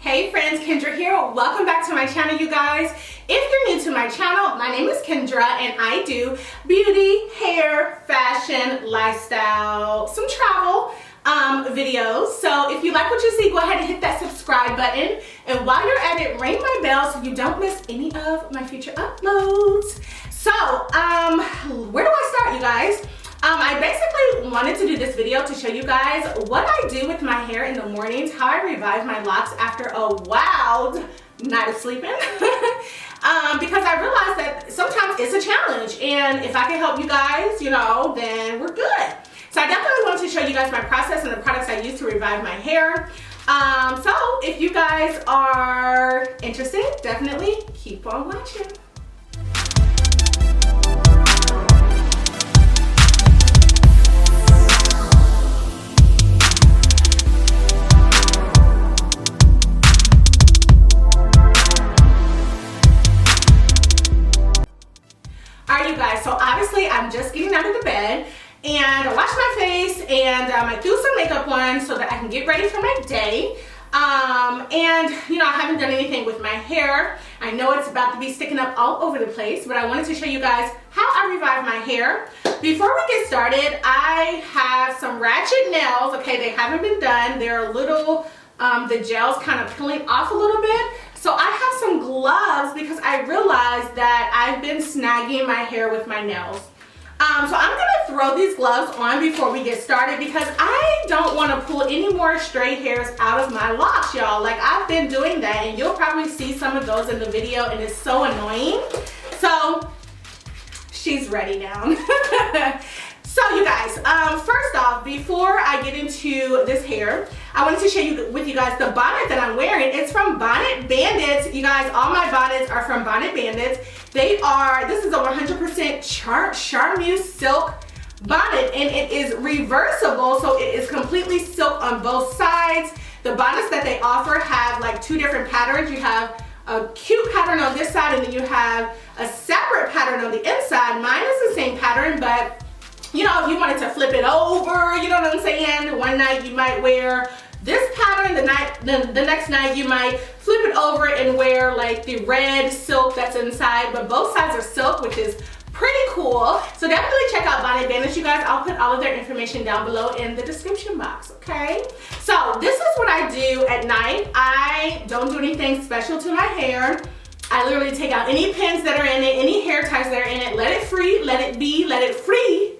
Hey friends, Kendra here. Welcome back to my channel, you guys. If you're new to my channel, my name is Kendra and I do beauty, hair, fashion, lifestyle, some travel videos. So if you like what you see, go ahead and hit that subscribe button. And while you're at it, ring my bell so you don't miss any of my future uploads. So where do I start, you guys? I basically wanted to do this video to show you guys what I do with my hair in the mornings, how I revive my locks after a wild night of sleeping. Because I realized that sometimes it's a challenge, and if I can help you guys, you know, then we're good. So I definitely wanted to show you guys my process and the products I use to revive my hair. So if you guys are interested, definitely keep on watching. Alright, you guys, so obviously I'm just getting out of the bed and I washed my face and I threw some makeup on so that I can get ready for my day. And you know, I haven't done anything with my hair. I know it's about to be sticking up all over the place, but I wanted to show you guys how I revive my hair. Before we get started, I have some ratchet nails. Okay, they haven't been done. They're a little, the gel's kind of peeling off a little bit. So I have some gloves because I realized that I've been snagging my hair with my nails. So I'm gonna throw these gloves on before we get started because I don't want to pull any more stray hairs out of my locks, y'all. Like, I've been doing that and you'll probably see some of those in the video and it's so annoying. So she's ready now. So you guys, first off, before I get into this hair, I wanted to share with you guys the bonnet that I'm wearing. It's from Bonnet Bandits. You guys, all my bonnets are from Bonnet Bandits. This is a 100% charmeuse silk bonnet, and it is reversible, so it is completely silk on both sides. The bonnets that they offer have like two different patterns. You have a cute pattern on this side, and then you have a separate pattern on the inside. Mine is the same pattern, but you know, if you wanted to flip it over, you know what I'm saying? One night you might wear this pattern, the next night you might flip it over and wear like the red silk that's inside, but both sides are silk, which is pretty cool. So definitely check out Bonnet Bandits, you guys. I'll put all of their information down below in the description box, okay? So this is what I do at night. I don't do anything special to my hair. I literally take out any pins that are in it, any hair ties that are in it, let it free, let it be, let it free.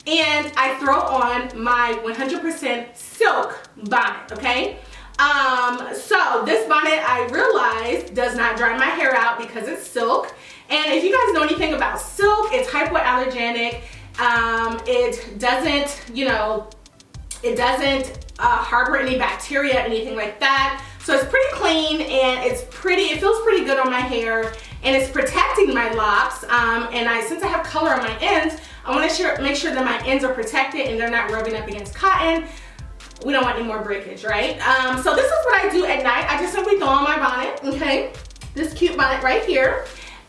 And I throw on my 100% silk bonnet, okay? So this bonnet, I realized, does not dry my hair out because it's silk. And if you guys know anything about silk, it's hypoallergenic. It doesn't, you know, it doesn't harbor any bacteria, anything like that. So it's pretty clean and it feels pretty good on my hair, and it's protecting my locks. And since I have color on my ends, I want to make sure that my ends are protected and they're not rubbing up against cotton. We don't want any more breakage, right? So this is what I do at night. I just simply throw on my bonnet, okay? This cute bonnet right here.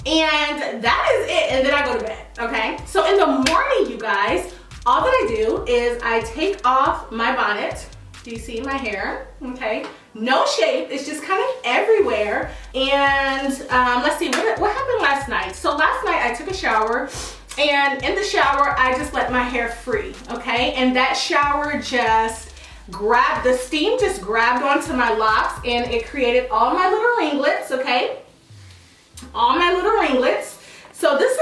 And that is it, and then I go to bed, okay? So in the morning, you guys, all that I do is I take off my bonnet. Do you see my hair? Okay. No shape, it's just kind of everywhere. And let's see, what happened last night? So last night I took a shower, and in the shower I just let my hair free, okay? And that shower just the steam just grabbed onto my locks, and it created all my little ringlets, okay? All my little ringlets. So this is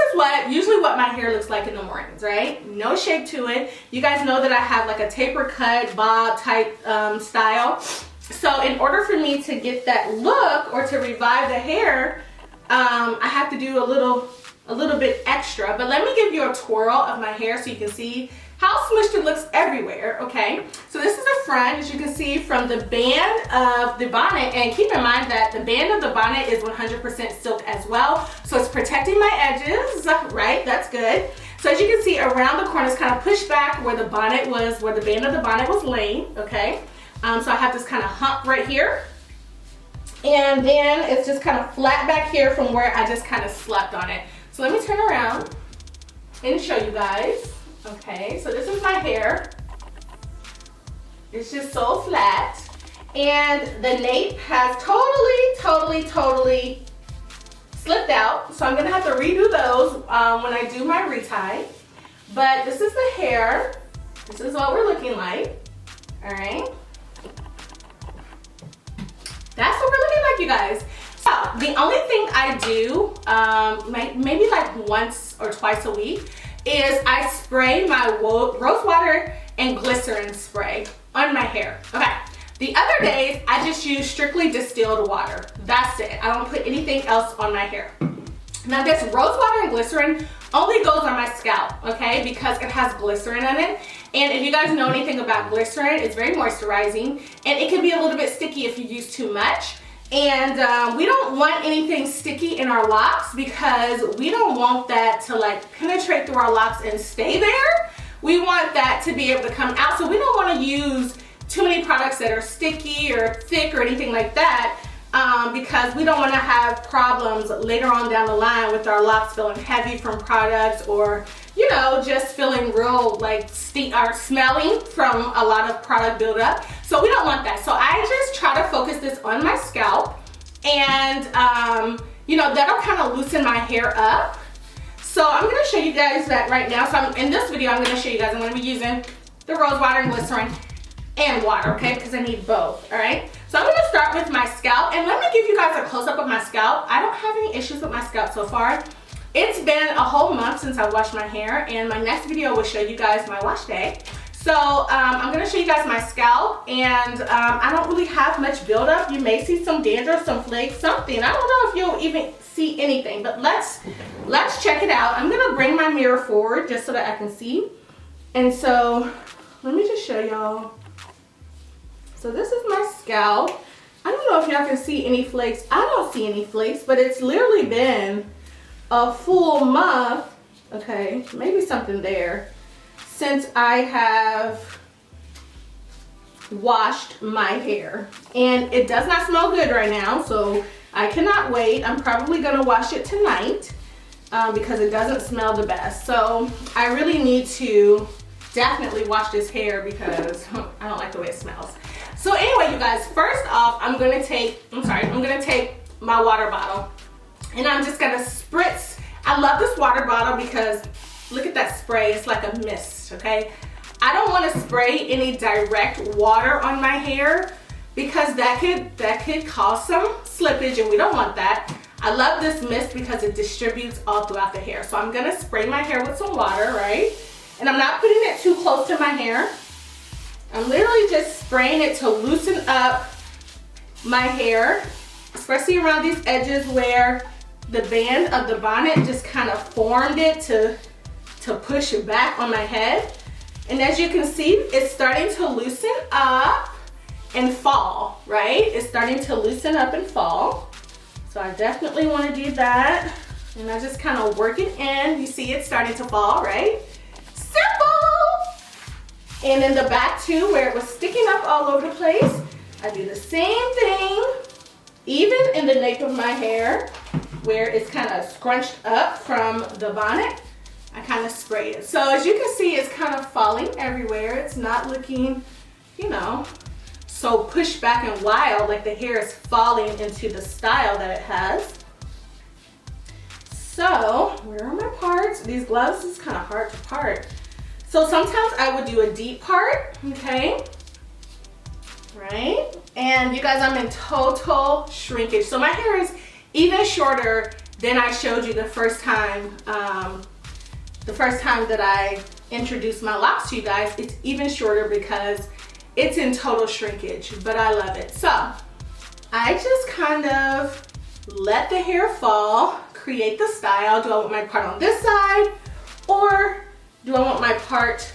usually what my hair looks like in the mornings, right? No shape to it. You guys know that I have like a taper cut bob type style. So in order for me to get that look or to revive the hair, I have to do a little bit extra. But let me give you a twirl of my hair so you can see how smushed it looks everywhere, okay? So this is a front, as you can see, from the band of the bonnet. And keep in mind that the band of the bonnet is 100% silk as well. So it's protecting my edges, right? That's good. So as you can see, around the corners, kind of pushed back where the bonnet was, where the band of the bonnet was laying, okay? So I have this kind of hump right here. And then it's just kind of flat back here from where I just kind of slept on it. So let me turn around and show you guys. Okay, so this is my hair. It's just so flat. And the nape has totally slipped out. So I'm gonna have to redo those when I do my retie. But this is the hair. This is what we're looking like. All right. That's what we're looking like, you guys. So the only thing I do, maybe like once or twice a week, is I spray my rose water and glycerin spray on my hair. Okay. The other days, I just use strictly distilled water. That's it. I don't put anything else on my hair. Now this rose water and glycerin only goes on my scalp, okay, because it has glycerin in it. And if you guys know anything about glycerin, it's very moisturizing, and it can be a little bit sticky if you use too much. And we don't want anything sticky in our locks because we don't want that to like penetrate through our locks and stay there. We want that to be able to come out. So we don't want to use too many products that are sticky or thick or anything like that, because we don't want to have problems later on down the line with our locks feeling heavy from products, or you know, just feeling real like smelling from a lot of product buildup. So we don't want that. So I just try to focus this on my scalp, and you know, that'll kind of loosen my hair up. So I'm going to show you guys that right now. So in this video, I'm going to show you guys, I'm going to be using the rose water and glycerin and water, okay, because I need both. All right, so I'm going to start with my scalp, and let me give you guys a close-up of my scalp. I don't have any issues with my scalp so far. It's been a whole month since I washed my hair, and my next video will show you guys my wash day. So I'm going to show you guys my scalp, and I don't really have much buildup. You may see some dandruff, some flakes, something. I don't know if you'll even see anything, but let's check it out. I'm going to bring my mirror forward just so that I can see. And so let me just show y'all. So this is my scalp. I don't know if y'all can see any flakes. I don't see any flakes, but it's literally been a full month, okay, maybe something there, since I have washed my hair. And it does not smell good right now, so I cannot wait. I'm probably gonna wash it tonight because it doesn't smell the best. So I really need to definitely wash this hair because I don't like the way it smells. So anyway, you guys, first off, I'm gonna take my water bottle, and I'm just gonna spritz. I love this water bottle because look at that spray, it's like a mist, okay? I don't wanna spray any direct water on my hair because that could cause some slippage, and we don't want that. I love this mist because it distributes all throughout the hair. So I'm gonna spray my hair with some water, right? And I'm not putting it too close to my hair. I'm literally just spraying it to loosen up my hair, especially around these edges where the band of the bonnet just kind of formed it to push it back on my head. And as you can see, it's starting to loosen up and fall, right? It's starting to loosen up and fall. So I definitely want to do that. And I just kind of work it in. You see it's starting to fall, right? Simple! And in the back too, where it was sticking up all over the place, I do the same thing, even in the nape of my hair, where it's kind of scrunched up from the bonnet. I kind of spray it. So as you can see, it's kind of falling everywhere. It's not looking, you know, so pushed back and wild, like the hair is falling into the style that it has. So where are my parts? These gloves is kind of hard to part. So sometimes I would do a deep part, okay? Right? And you guys, I'm in total shrinkage. So my hair is even shorter than I showed you the first time that I introduced my locks to you guys. It's even shorter because it's in total shrinkage, but I love it. So I just kind of let the hair fall, create the style. Do I want my part on this side, or do I want my part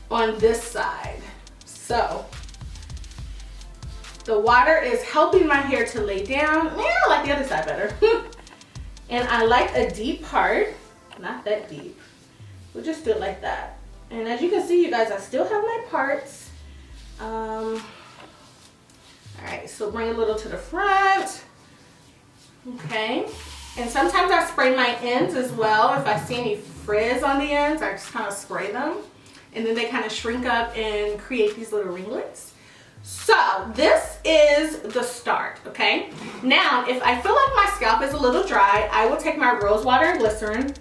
on this side? So the water is helping my hair to lay down. Yeah, I like the other side better. And I like a deep part, not that deep. We'll just do it like that. And as you can see, you guys, I still have my parts. All right, so bring a little to the front. Okay. And sometimes I spray my ends as well. If I see any frizz on the ends, I just kind of spray them. And then they kind of shrink up and create these little ringlets. So this is the start, okay? Now, if I feel like my scalp is a little dry, I will take my rose water and glycerin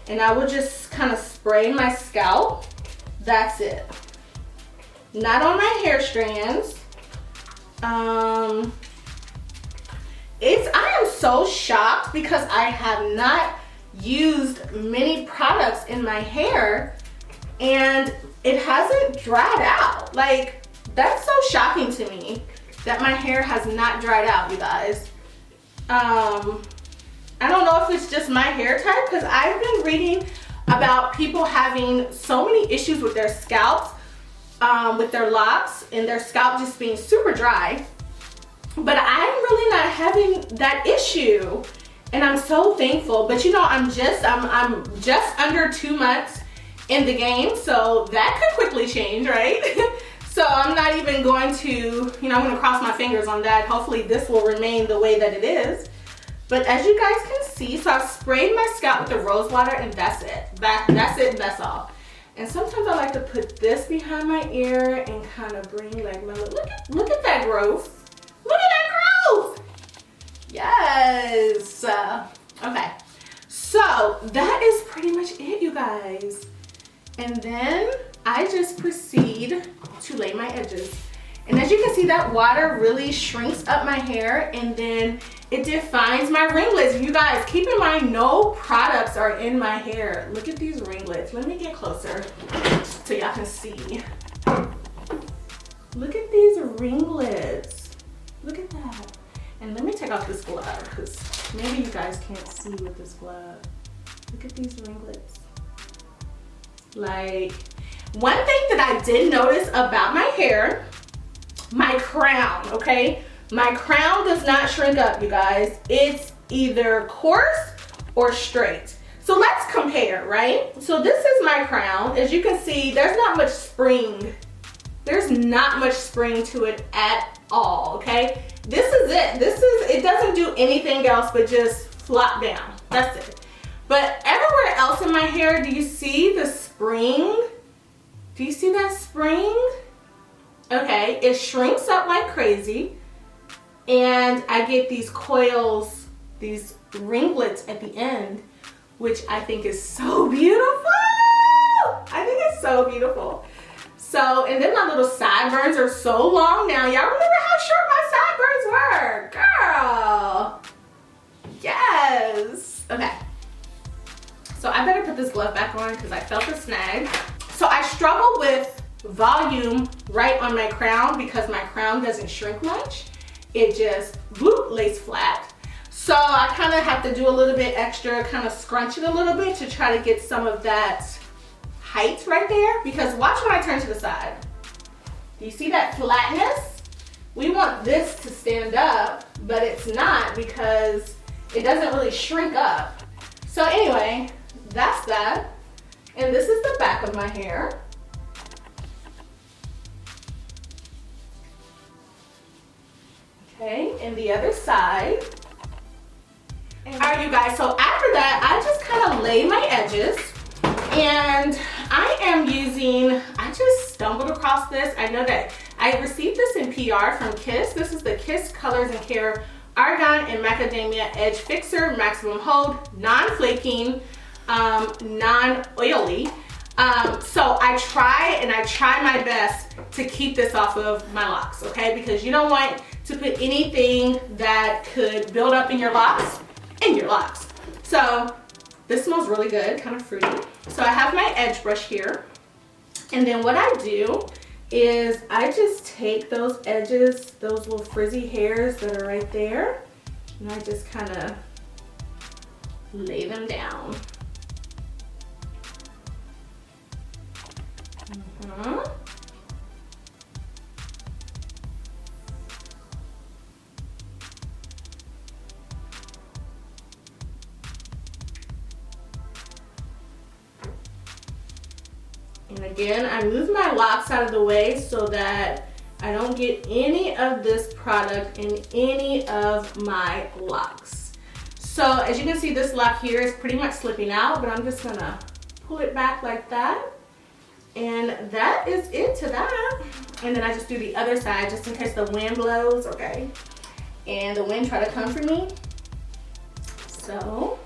and I will just kind of spray my scalp. That's it. Not on my hair strands. I am so shocked because I have not used many products in my hair and it hasn't dried out. Like, that's so shocking to me that my hair has not dried out, you guys. I don't know if it's just my hair type, because I've been reading about people having so many issues with their scalps, with their locks and their scalp just being super dry. But I'm really not having that issue, and I'm so thankful. But you know, I'm just under 2 months in the game, so that could quickly change, right? So I'm not even going to, you know, I'm going to cross my fingers on that. Hopefully this will remain the way that it is. But as you guys can see, so I've sprayed my scalp with the rose water and that's it. That's it, that's all. And sometimes I like to put this behind my ear and kind of bring like my look at that growth. Look at that growth. Yes. Okay. So that is pretty much it, you guys. And then I just proceed to lay my edges. And as you can see, that water really shrinks up my hair and then it defines my ringlets. You guys, keep in mind, no products are in my hair. Look at these ringlets. Let me get closer so y'all can see. Look at these ringlets. Look at that. And let me take off this glove because maybe you guys can't see with this glove. Look at these ringlets. Like, one thing that I did notice about my hair, my crown, okay? My crown does not shrink up, you guys. It's either coarse or straight. So let's compare, right? So this is my crown. As you can see, there's not much spring. There's not much spring to it at all, okay? This is it. It doesn't do anything else but just flop down. That's it. But everywhere else in my hair, do you see the spring? Do you see that spring? Okay, it shrinks up like crazy. And I get these coils, these ringlets at the end, which I think is so beautiful. I think it's so beautiful. So, and then my little sideburns are so long now. Y'all remember how short my sideburns were? Girl. Yes. Okay. So I better put this glove back on because I felt a snag. So I struggle with volume right on my crown because my crown doesn't shrink much. It just whoop, lays flat. So I kind of have to do a little bit extra, kind of scrunch it a little bit to try to get some of that height right there. Because watch when I turn to the side. Do you see that flatness? We want this to stand up, but it's not because it doesn't really shrink up. So anyway, that's that. And this is the back of my hair. Okay, and the other side. All right, you guys, so after that, I just kind of lay my edges. And I am using, I just stumbled across this. I know that I received this in PR from Kiss. This is the Kiss Colors and Care Argan and Macadamia Edge Fixer, Maximum Hold, Non-Flaking, Non-Oily. So I try my best to keep this off of my locks, okay? Because you don't want to put anything that could build up in your locks in your locks. So this smells really good, kind of fruity. So I have my edge brush here. And then what I do is I just take those edges, those little frizzy hairs that are right there, and I just kind of lay them down. And again, I move my locks out of the way so that I don't get any of this product in any of my locks. So as you can see, this lock here is pretty much slipping out, but I'm just gonna pull it back like that. And that is it to that. And then I just do the other side just in case the wind blows, okay? And the wind try to come for me. So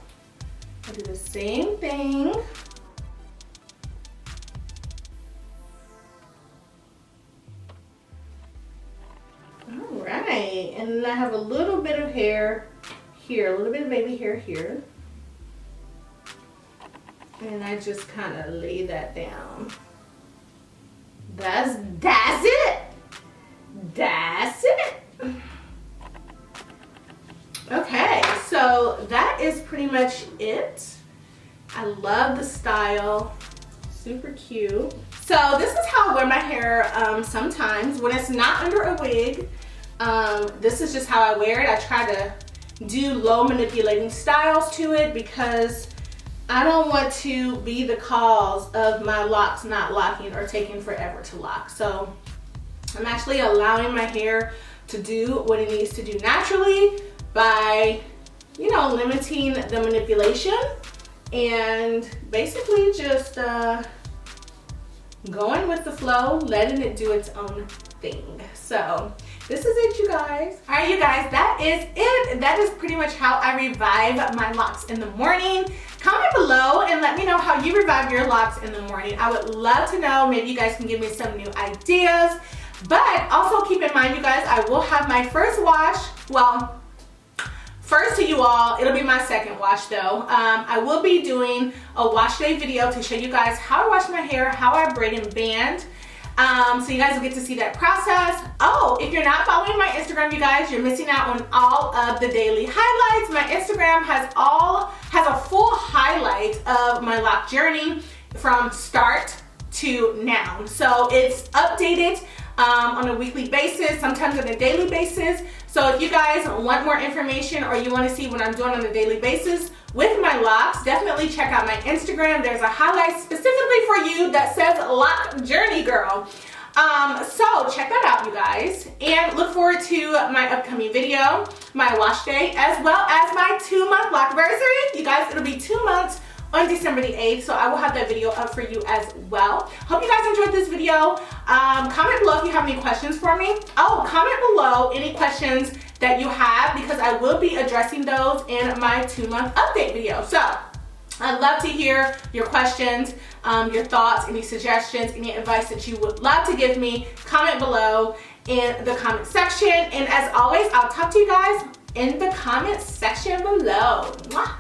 I do the same thing. All right, and then I have a little bit of hair here, a little bit of baby hair here. And I just kind of lay that down. That's it. That's it. Okay, so that is pretty much it. I love the style, super cute. So this is how I wear my hair sometimes when it's not under a wig. This is just how I wear it. I try to do low manipulating styles to it because I don't want to be the cause of my locks not locking or taking forever to lock. So I'm actually allowing my hair to do what it needs to do naturally by, you know, limiting the manipulation and basically just going with the flow, letting it do its own thing. So this is it, you guys. All right, you guys, that is it. That is pretty much how I revive my locks in the morning. Comment below and let me know how you revive your locks in the morning. I would love to know. Maybe you guys can give me some new ideas. But also keep in mind, you guys, I will have my first wash. Well, first to you all, it'll be my second wash though. I will be doing a wash day video to show you guys how I wash my hair, how I braid and band. So you guys will get to see that process. Oh, if you're not following my Instagram, you guys, you're missing out on all of the daily highlights. My Instagram has a full highlight of my lock journey from start to now. So it's updated on a weekly basis, sometimes on a daily basis. So if you guys want more information or you want to see what I'm doing on a daily basis with my locks, definitely check out my Instagram. There's a highlight specifically for you that says Lock Journey Girl. So check that out, you guys, and look forward to my upcoming video, my wash day, as well as my 2-month lockversary. You guys, it'll be 2 months on December the 8th, so I will have that video up for you as well. Hope you guys enjoyed this video. Comment below if you have any questions for me. Oh, comment below any questions that you have because I will be addressing those in my 2-month update video. So I'd love to hear your questions, your thoughts, any suggestions, any advice that you would love to give me. Comment below in the comment section. And as always, I'll talk to you guys in the comment section below. Mwah.